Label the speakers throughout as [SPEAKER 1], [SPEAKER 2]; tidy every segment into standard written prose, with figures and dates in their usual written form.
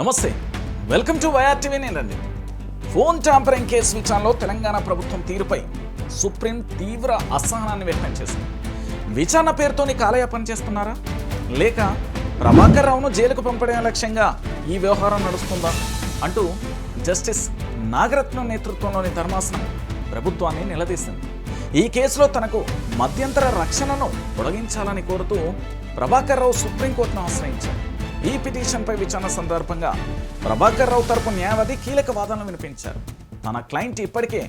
[SPEAKER 1] నమస్తే, welcome to YR TV. నేనండి. Phone tampering case విచారణలో తెలంగాణ ప్రభుత్వం తీరుపై సుప్రీం తీవ్ర అసహనాన్ని వ్యక్తం చేసింది. విచారణ పేరుతోని కాలయాపన చేస్తున్నారా, లేక ప్రభాకర్ రావును జైలుకు పంపడే లక్ష్యంగా ఈ వ్యవహారం నడుస్తుందా అంటూ జస్టిస్ నాగరత్నం నేతృత్వంలోని ధర్మాసనం ప్రభుత్వాన్ని నిలదీసింది. ఈ కేసులో తనకు మధ్యంతర రక్షణను పొడిగించాలని కోరుతూ ప్రభాకర్ రావు సుప్రీంకోర్టును ఆశ్రయించారు. ఈ పిటిషన్పై విచారణ సందర్భంగా ప్రభాకర్ రావు తరపు న్యాయవాది కీలక వాదనలు వినిపించారు. తన క్లయింట్ ఇప్పటికే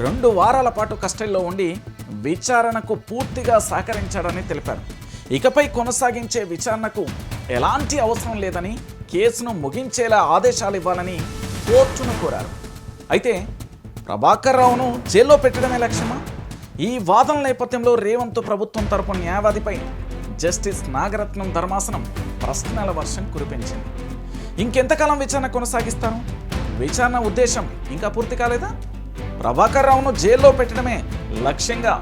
[SPEAKER 1] 2 వారాల పాటు కస్టడీలో ఉండి విచారణకు పూర్తిగా సహకరించాడని తెలిపారు. ఇకపై కొనసాగించే విచారణకు ఎలాంటి అవసరం లేదని, కేసును ముగించేలా ఆదేశాలు ఇవ్వాలని కోర్టును కోరారు. అయితే ప్రభాకర్ రావును జైల్లో పెట్టడమే లక్ష్యమా? ఈ వాదనల నేపథ్యంలో రేవంత్ ప్రభుత్వం తరపు న్యాయవాదిపై జస్టిస్ నాగరత్నం ధర్మాసనం ప్రశ్నల వర్షం కురిపించింది. ఇంకెంతకాలం విచారణ కొనసాగిస్తారు? విచారణ ఉద్దేశం ఇంకా పూర్తి కాలేదా? ప్రభాకర్ రావును జైల్లో పెట్టడమే లక్ష్యంగా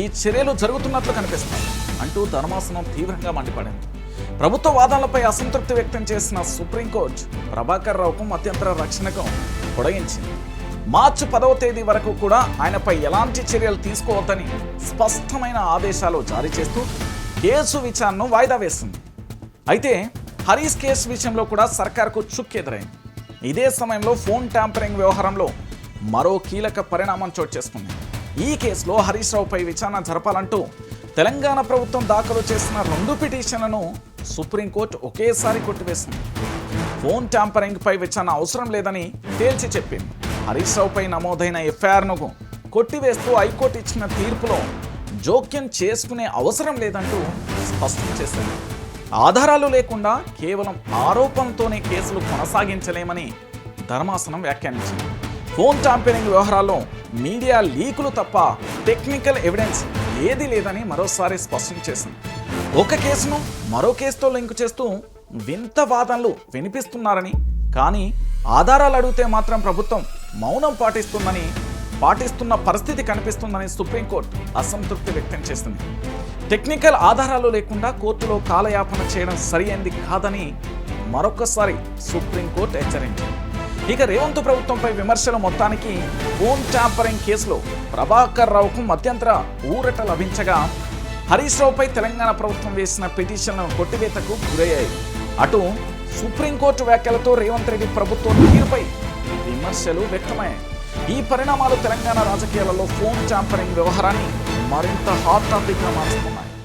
[SPEAKER 1] ఈ చర్యలు జరుగుతున్నట్లు కనిపిస్తాయి అంటూ ధర్మాసనం తీవ్రంగా మండిపడింది. ప్రభుత్వ వాదనలపై అసంతృప్తి వ్యక్తం చేసిన సుప్రీంకోర్టు ప్రభాకర్ రావుకు మధ్యంతర రక్షణకు పొడిగించింది. మార్చి 10వ తేదీ వరకు కూడా ఆయనపై ఎలాంటి చర్యలు తీసుకోవద్దని స్పష్టమైన ఆదేశాలు జారీ చేస్తూ కేసు విచారణను వాయిదా వేస్తుంది. అయితే హరీష్ కేసు విషయంలో కూడా సర్కార్కు చుక్కెదురైంది. ఇదే సమయంలో ఫోన్ ట్యాంపరింగ్ వ్యవహారంలో మరో కీలక పరిణామం చోటు చేసుకుంది. ఈ కేసులో హరీష్ రావుపై విచారణ జరపాలంటూ తెలంగాణ ప్రభుత్వం దాఖలు చేసిన 2 పిటిషన్లను సుప్రీంకోర్టు ఒకేసారి కొట్టివేసింది. ఫోన్ ట్యాంపరింగ్ పై విచారణ అవసరం లేదని తేల్చి చెప్పింది. హరీష్ రావుపై నమోదైన ఎఫ్ఐఆర్ను కొట్టివేస్తూ హైకోర్టు ఇచ్చిన తీర్పులో జోక్యం చేసుకునే అవసరం లేదంటూ స్పష్టం చేసింది. ఆధారాలు లేకుండా కేవలం ఆరోపణతోనే కేసులు కొనసాగించలేమని ధర్మాసనం వ్యాఖ్యానించింది. ఫోన్ ట్యాంపరింగ్ వ్యవహారాల్లో మీడియా లీకులు తప్ప టెక్నికల్ ఎవిడెన్స్ ఏదీ లేదని మరోసారి స్పష్టం చేసింది. ఒక కేసును మరో కేసుతో లింకు చేస్తూ వింత వాదనలు వినిపిస్తున్నారని, కానీ ఆధారాలు అడిగితే మాత్రం ప్రభుత్వం మౌనం పాటిస్తున్న పరిస్థితి కనిపిస్తుందని సుప్రీంకోర్టు అసంతృప్తి వ్యక్తం చేసింది. టెక్నికల్ ఆధారాలు లేకుండా కోర్టులో కాలయాపన చేయడం సరైనది కాదని మరొకసారి సుప్రీంకోర్టు హెచ్చరించింది. ఇక రేవంత్ ప్రభుత్వంపై విమర్శలు మొత్తానికి ఫోన్ ట్యాంపరింగ్ కేసులో ప్రభాకర్ రావుకు మధ్యంతర ఊరట లభించగా, హరీష్ రావుపై తెలంగాణ ప్రభుత్వం వేసిన పిటిషన్లను కొట్టివేతకు గురయ్యాయి. అటు సుప్రీంకోర్టు వ్యాఖ్యలతో రేవంత్ రెడ్డి ప్రభుత్వం తీరుపై విమర్శలు వ్యక్తమయ్యాయి. ఈ పరిణామాలు తెలంగాణ రాజకీయాలలో ఫోన్ ట్యాంపరింగ్ వ్యవహారాన్ని మరింత హాట్ టాపిక్గా మార్చుకున్నాయి.